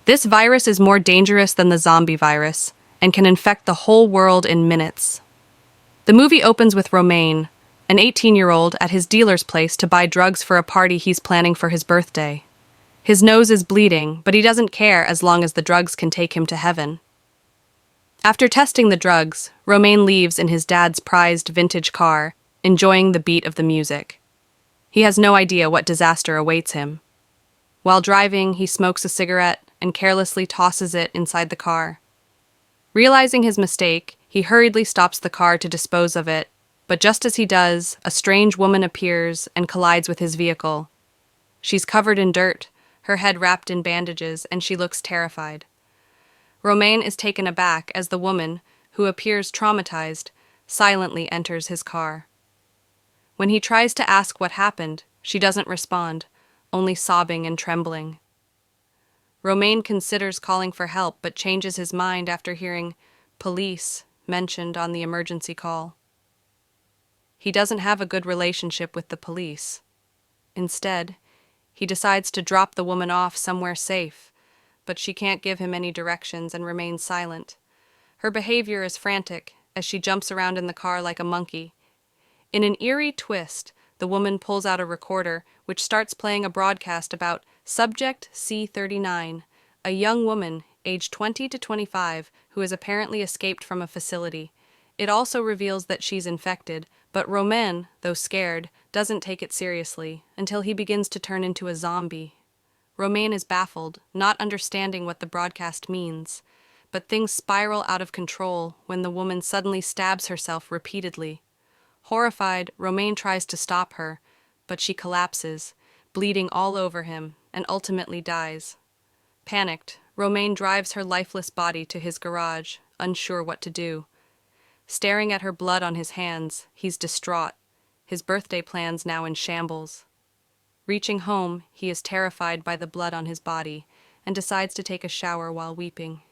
This virus is more dangerous than the zombie virus and can infect the whole world in minutes. The movie opens with Romain, an 18-year-old, at his dealer's place to buy drugs for a party he's planning for his birthday. His nose is bleeding, but he doesn't care as long as the drugs can take him to heaven. After testing the drugs, Romain leaves in his dad's prized vintage car, enjoying the beat of the music. He has no idea what disaster awaits him. While driving, he smokes a cigarette and carelessly tosses it inside the car. Realizing his mistake, he hurriedly stops the car to dispose of it, but just as he does, a strange woman appears and collides with his vehicle. She's covered in dirt, her head wrapped in bandages, and she looks terrified. Romain is taken aback as the woman, who appears traumatized, silently enters his car. When he tries to ask what happened, she doesn't respond, only sobbing and trembling. Romain considers calling for help but changes his mind after hearing "police" mentioned on the emergency call. He doesn't have a good relationship with the police. Instead, he decides to drop the woman off somewhere safe, but she can't give him any directions and remains silent. Her behavior is frantic as she jumps around in the car like a monkey. In an eerie twist, the woman pulls out a recorder which starts playing a broadcast about Subject C-39, a young woman aged 20 to 25 who has apparently escaped from a facility. It also reveals that she's infected, but Romain, though scared, doesn't take it seriously until he begins to turn into a zombie. Romain is baffled, not understanding what the broadcast means, but things spiral out of control when the woman suddenly stabs herself repeatedly. Horrified, Romain tries to stop her, but she collapses, bleeding all over him, and ultimately dies. Panicked, Romain drives her lifeless body to his garage, unsure what to do. Staring at her blood on his hands, he's distraught, his birthday plans now in shambles. Reaching home, he is terrified by the blood on his body and decides to take a shower while weeping.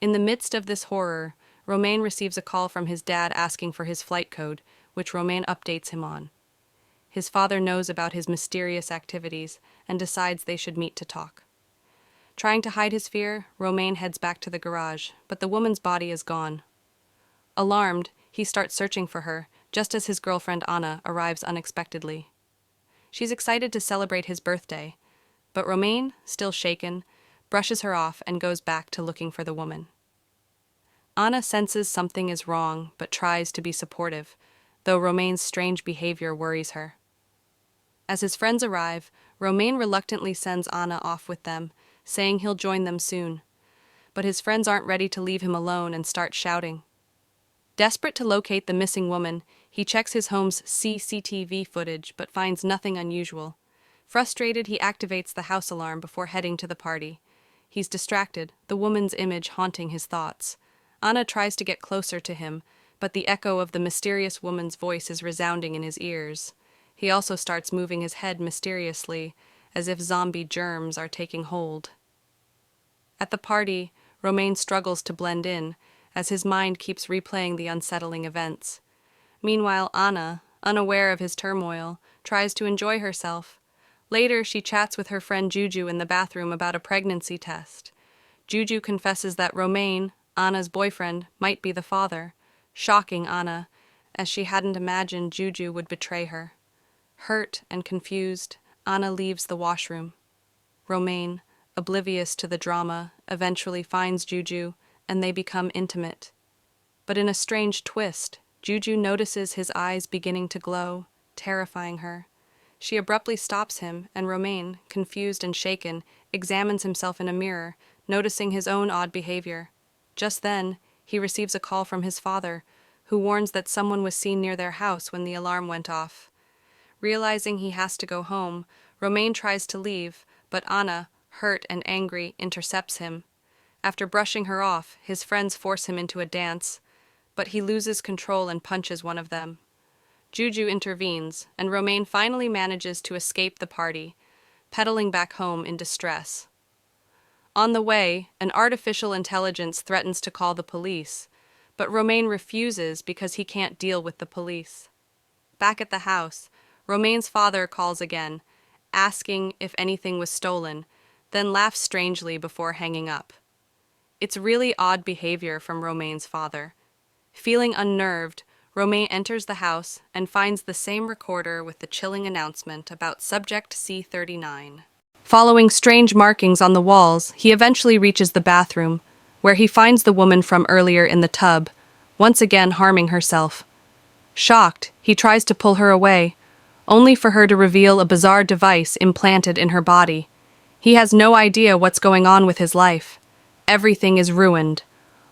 In the midst of this horror, Romain receives a call from his dad asking for his flight code, which Romain updates him on. His father knows about his mysterious activities and decides they should meet to talk. Trying to hide his fear, Romain heads back to the garage, but the woman's body is gone. Alarmed, he starts searching for her, just as his girlfriend Anna arrives unexpectedly. She's excited to celebrate his birthday, but Romain, still shaken, brushes her off and goes back to looking for the woman. Anna senses something is wrong, but tries to be supportive, though Romain's strange behavior worries her. As his friends arrive, Romain reluctantly sends Anna off with them, saying he'll join them soon. But his friends aren't ready to leave him alone and start shouting. Desperate to locate the missing woman, he checks his home's CCTV footage but finds nothing unusual. Frustrated, he activates the house alarm before heading to the party. He's distracted, the woman's image haunting his thoughts. Anna tries to get closer to him, but the echo of the mysterious woman's voice is resounding in his ears. He also starts moving his head mysteriously, as if zombie germs are taking hold. At the party, Romain struggles to blend in, as his mind keeps replaying the unsettling events. Meanwhile, Anna, unaware of his turmoil, tries to enjoy herself. Later, she chats with her friend Juju in the bathroom about a pregnancy test. Juju confesses that Romain, Anna's boyfriend, might be the father, shocking Anna, as she hadn't imagined Juju would betray her. Hurt and confused, Anna leaves the washroom. Romain, oblivious to the drama, eventually finds Juju, and they become intimate. But in a strange twist, Juju notices his eyes beginning to glow, terrifying her. She abruptly stops him, and Romain, confused and shaken, examines himself in a mirror, noticing his own odd behavior. Just then, he receives a call from his father, who warns that someone was seen near their house when the alarm went off. Realizing he has to go home, Romain tries to leave, but Anna, hurt and angry, intercepts him. After brushing her off, his friends force him into a dance, but he loses control and punches one of them. Juju intervenes, and Romain finally manages to escape the party, pedaling back home in distress. On the way, an artificial intelligence threatens to call the police, but Romain refuses because he can't deal with the police. Back at the house, Romain's father calls again, asking if anything was stolen, then laughs strangely before hanging up. It's really odd behavior from Romain's father. Feeling unnerved, Romain enters the house and finds the same recorder with the chilling announcement about subject C39. Following strange markings on the walls, he eventually reaches the bathroom, where he finds the woman from earlier in the tub, once again harming herself. Shocked, he tries to pull her away, only for her to reveal a bizarre device implanted in her body. He has no idea what's going on with his life. Everything is ruined.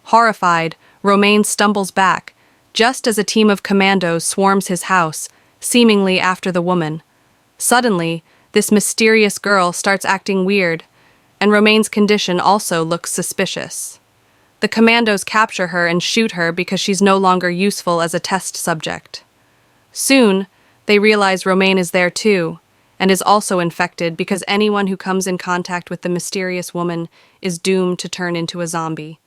Horrified, Romain stumbles back, just as a team of commandos swarms his house, seemingly after the woman. Suddenly, this mysterious girl starts acting weird, and Romain's condition also looks suspicious. The commandos capture her and shoot her because she's no longer useful as a test subject. Soon, they realize Romain is there too, and is also infected because anyone who comes in contact with the mysterious woman is doomed to turn into a zombie.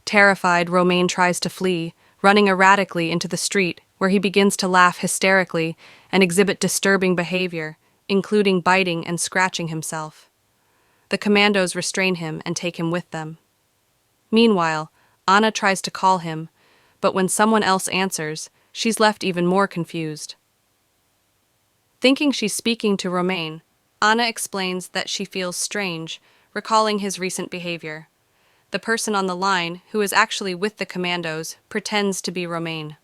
Terrified, Romain tries to flee, running erratically into the street, where he begins to laugh hysterically and exhibit disturbing behavior, including biting and scratching himself. The commandos restrain him and take him with them. Meanwhile, Anna tries to call him, but when someone else answers, she's left even more confused. Thinking she's speaking to Romain, Anna explains that she feels strange, recalling his recent behavior. The person on the line, who is actually with the commandos, pretends to be Romain.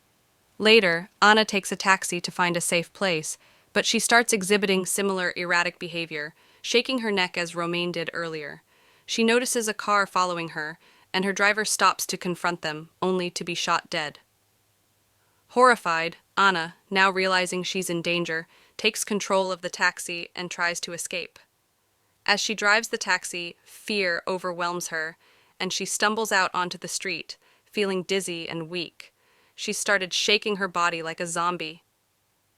Later, Anna takes a taxi to find a safe place, but she starts exhibiting similar erratic behavior, shaking her neck as Romain did earlier. She notices a car following her, and her driver stops to confront them, only to be shot dead. Horrified, Anna, now realizing she's in danger, takes control of the taxi and tries to escape. As she drives the taxi, fear overwhelms her, and she stumbles out onto the street, feeling dizzy and weak. She started shaking her body like a zombie.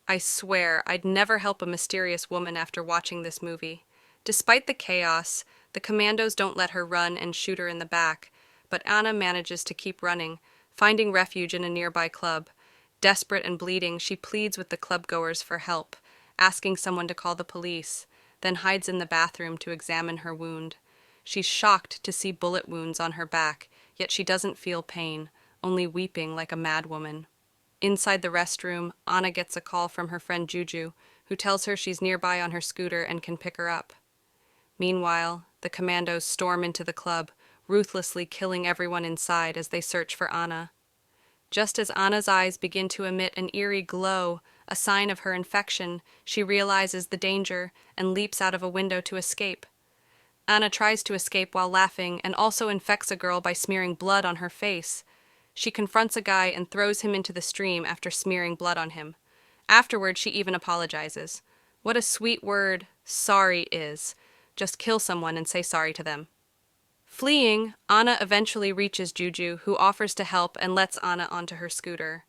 I swear I'd never help a mysterious woman after watching this movie. Despite the chaos, the commandos don't let her run and shoot her in the back, but Anna manages to keep running, finding refuge in a nearby club. Desperate and bleeding, she pleads with the club-goers for help, asking someone to call the police, then hides in the bathroom to examine her wound. She's shocked to see bullet wounds on her back, yet she doesn't feel pain, only weeping like a madwoman. Inside the restroom, Anna gets a call from her friend Juju, who tells her she's nearby on her scooter and can pick her up. Meanwhile, the commandos storm into the club, ruthlessly killing everyone inside as they search for Anna. Just as Anna's eyes begin to emit an eerie glow, a sign of her infection, she realizes the danger and leaps out of a window to escape. Anna tries to escape while laughing and also infects a girl by smearing blood on her face. She confronts a guy and throws him into the stream after smearing blood on him. Afterward, she even apologizes. What a sweet word sorry is. Just kill someone and say sorry to them. Fleeing, Anna eventually reaches Juju, who offers to help and lets Anna onto her scooter.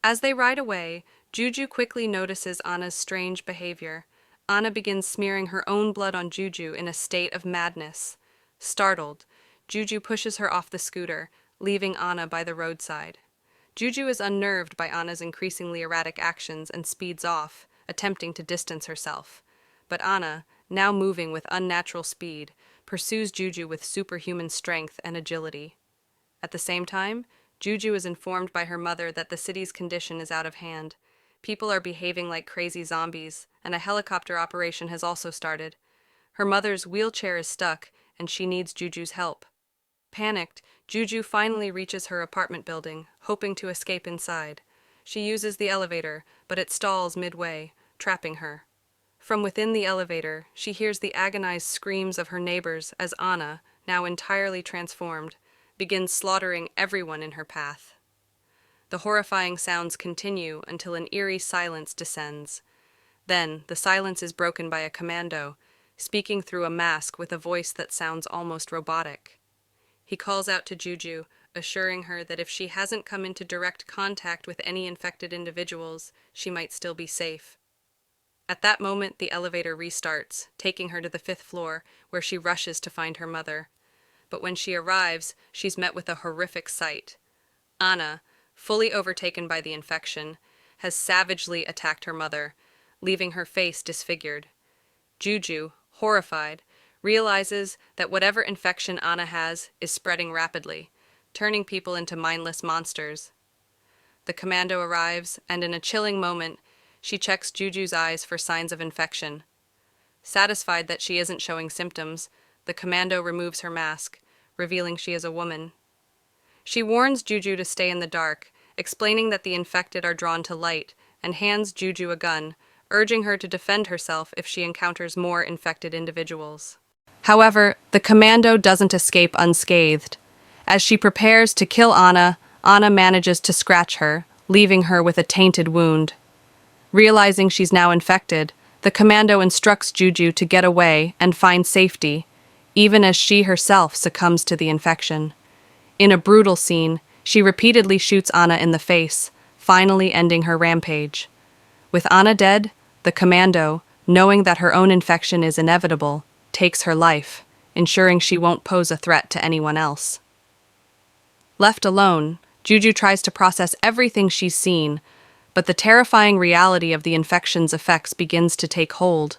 As they ride away, Juju quickly notices Anna's strange behavior. Anna begins smearing her own blood on Juju in a state of madness. Startled, Juju pushes her off the scooter, leaving Anna by the roadside. Juju is unnerved by Anna's increasingly erratic actions and speeds off, attempting to distance herself. But Anna, now moving with unnatural speed, pursues Juju with superhuman strength and agility. At the same time, Juju is informed by her mother that the city's condition is out of hand. People are behaving like crazy zombies, and a helicopter operation has also started. Her mother's wheelchair is stuck, and she needs Juju's help. Panicked, Juju finally reaches her apartment building, hoping to escape inside. She uses the elevator, but it stalls midway, trapping her. From within the elevator, she hears the agonized screams of her neighbors as Anna, now entirely transformed, begins slaughtering everyone in her path. The horrifying sounds continue until an eerie silence descends. Then, the silence is broken by a commando, speaking through a mask with a voice that sounds almost robotic. He calls out to Juju, assuring her that if she hasn't come into direct contact with any infected individuals, she might still be safe. At that moment, the elevator restarts, taking her to the 5th floor, where she rushes to find her mother. But when she arrives, she's met with a horrific sight. Anna, fully overtaken by the infection, has savagely attacked her mother, leaving her face disfigured. Juju, horrified, realizes that whatever infection Anna has is spreading rapidly, turning people into mindless monsters. The commando arrives, and in a chilling moment, she checks Juju's eyes for signs of infection. Satisfied that she isn't showing symptoms, the commando removes her mask, revealing she is a woman. She warns Juju to stay in the dark, explaining that the infected are drawn to light, and hands Juju a gun, urging her to defend herself if she encounters more infected individuals. However, the commando doesn't escape unscathed. As she prepares to kill Anna, Anna manages to scratch her, leaving her with a tainted wound. Realizing she's now infected, the commando instructs Juju to get away and find safety, even as she herself succumbs to the infection. In a brutal scene, she repeatedly shoots Anna in the face, finally ending her rampage. With Anna dead, the commando, knowing that her own infection is inevitable, takes her life, ensuring she won't pose a threat to anyone else. Left alone, Juju tries to process everything she's seen, but the terrifying reality of the infection's effects begins to take hold.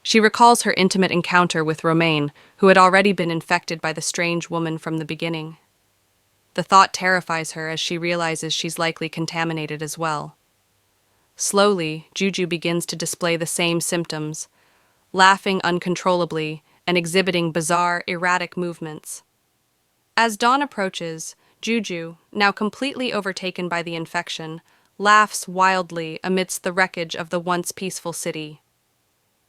She recalls her intimate encounter with Romain, who had already been infected by the strange woman from the beginning. The thought terrifies her as she realizes she's likely contaminated as well. Slowly, Juju begins to display the same symptoms, laughing uncontrollably and exhibiting bizarre, erratic movements. As dawn approaches, Juju, now completely overtaken by the infection, laughs wildly amidst the wreckage of the once peaceful city.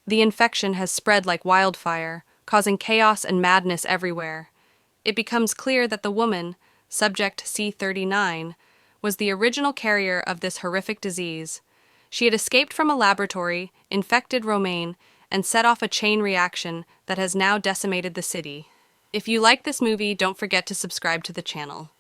The infection has spread like wildfire, causing chaos and madness everywhere. It becomes clear that the woman, Subject C39, was the original carrier of this horrific disease. She had escaped from a laboratory, infected Romain, and set off a chain reaction that has now decimated the city. If you like this movie, don't forget to subscribe to the channel.